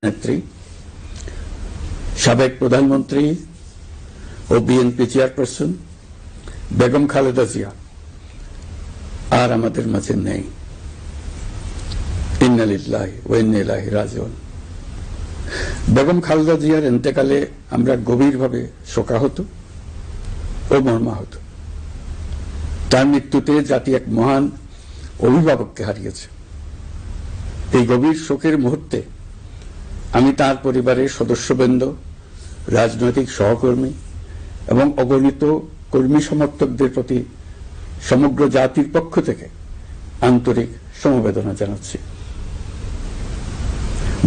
নেত্রী, সাবেক প্রধানমন্ত্রী ও বিএনপি চেয়ারপারসন বেগম খালেদা জিয়া আর আমাদের মাঝে নেই। ইন্না লিল্লাহি ওয়া ইন্না ইলাইহি রাজিউন। বেগম খালেদা জিয়ার ইন্তেকালে আমরা গভীরভাবে শোকাহত ও মর্মাহত। তার মৃত্যুতে জাতি এক মহান অভিভাবককে হারিয়েছে। এই গভীর শোকের মুহূর্তে আমি তার পরিবারের সদস্যবৃন্দ, রাজনৈতিক সহকর্মী এবং অগণিত কর্মী সমর্থকদের প্রতি সমগ্র জাতির পক্ষ থেকে আন্তরিক সমবেদনা জানাচ্ছি।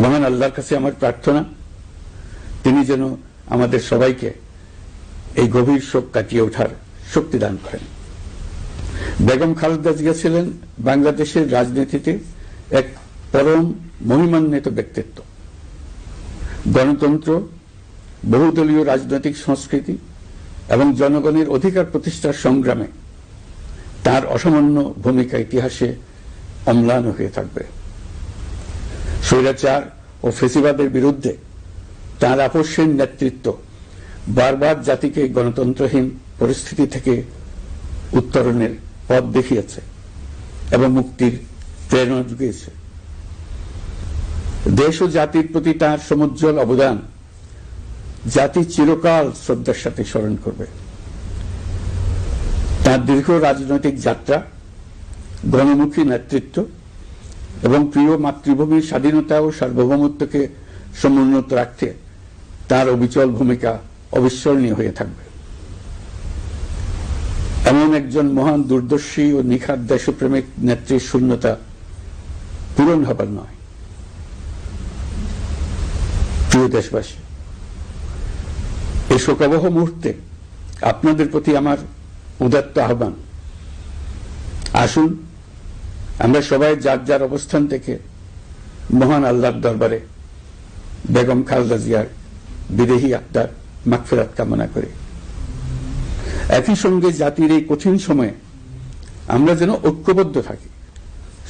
মহান আল্লাহর কাছে আমার প্রার্থনা, তিনি যেন আমাদের সবাইকে এই গভীর শোক কাটিয়ে ওঠার শক্তি দান করেন। বেগম খালেদা জিয়া ছিলেন বাংলাদেশের রাজনীতিতে এক পরম মহিমান্বিত ব্যক্তিত্ব। গণতন্ত্র, বহুদলীয় রাজনৈতিক সংস্কৃতি এবং জনগণের অধিকার প্রতিষ্ঠার সংগ্রামে তার অসামান্য ভূমিকা ইতিহাসে অম্লান হয়ে থাকবে। স্বৈরাচার ও ফেসিবাদের বিরুদ্ধে তার আপসহীন নেতৃত্ব বারবার জাতিকে গণতন্ত্রহীন পরিস্থিতি থেকে উত্তরণের পথ দেখিয়েছে এবং মুক্তির প্রেরণা জুগিয়েছে। দেশ ও জাতির প্রতি তার সমুজ্জ্বল অবদান জাতি চিরকাল শ্রদ্ধার সাথে স্মরণ করবে। তার দীর্ঘ রাজনৈতিক যাত্রা, গণমুখী নেতৃত্ব এবং প্রিয় মাতৃভূমির স্বাধীনতা ও সার্বভৌমত্বকে সমুন্নত রাখতে তার অবিচল ভূমিকা অবিস্মরণীয় হয়ে থাকবে। এমন একজন মহান দূরদর্শী ও নিখাদ দেশপ্রেমিক নেত্রীর শূন্যতা পূরণ হবার নয়। প্রিয় দেশবাসী, এই শোকাবহ মুহূর্তে আপনাদের প্রতি আমার উদাত্ত আহ্বান, আসুন আমরা সবাই যার যার অবস্থান থেকে মহান আল্লাহর দরবারে বেগম খালেদা জিয়ার বিদেহী আত্মার মাগফিরাত কামনা করি। একই সঙ্গে জাতির এই কঠিন সময়ে আমরা যেন ঐক্যবদ্ধ থাকি।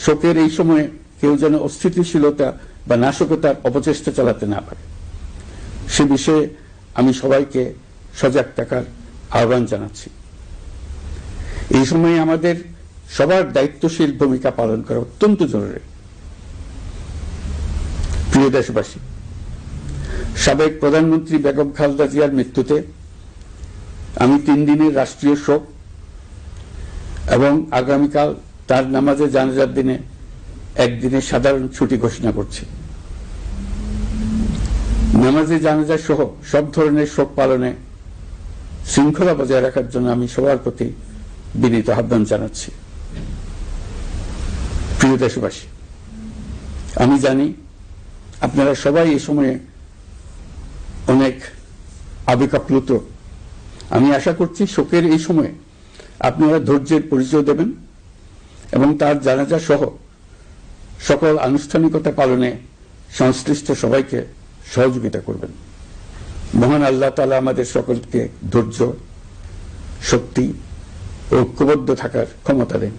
শোকের এই সময়ে কেউ যেন অস্থিতিশীলতা বা নাশকতার অপচেষ্টা চালাতে না পারে, সে বিষয়ে আমি সবাইকে সজাগ থাকার আহ্বান জানাচ্ছি। এই সময়ে আমাদের সবার দায়িত্বশীল ভূমিকা পালন করা অত্যন্ত জরুরি। প্রিয় দেশবাসী, সাবেক প্রধানমন্ত্রী বেগম খালেদা জিয়ার মৃত্যুতে আমি 3 দিনের রাষ্ট্রীয় শোক এবং আগামীকাল তার নামাজে জানাজার দিনে একদিনের সাধারণ ছুটি ঘোষণা করছি। নামাজে জানাজা সহ সব ধরনের শোক পালনে শৃঙ্খলা বজায় রাখার জন্য আমি সবার প্রতি বিনীত আহ্বান জানাচ্ছি। প্রিয় দেশবাসী, আমি জানি আপনারা সবাই এই সময়ে অনেক আবেগাপ্লুত। আমি আশা করছি শোকের এই সময়ে আপনারা ধৈর্যের পরিচয় দেবেন এবং তার জানাজা সহ সকল আনুষ্ঠানিকতা পালনে সংশ্লিষ্ট সবাইকে সহযোগিতা করবেন। মহান আল্লাহ তাআলা আমাদের সকলকে ধৈর্য, শক্তি ও ঐক্যবদ্ধ থাকার ক্ষমতা দেন।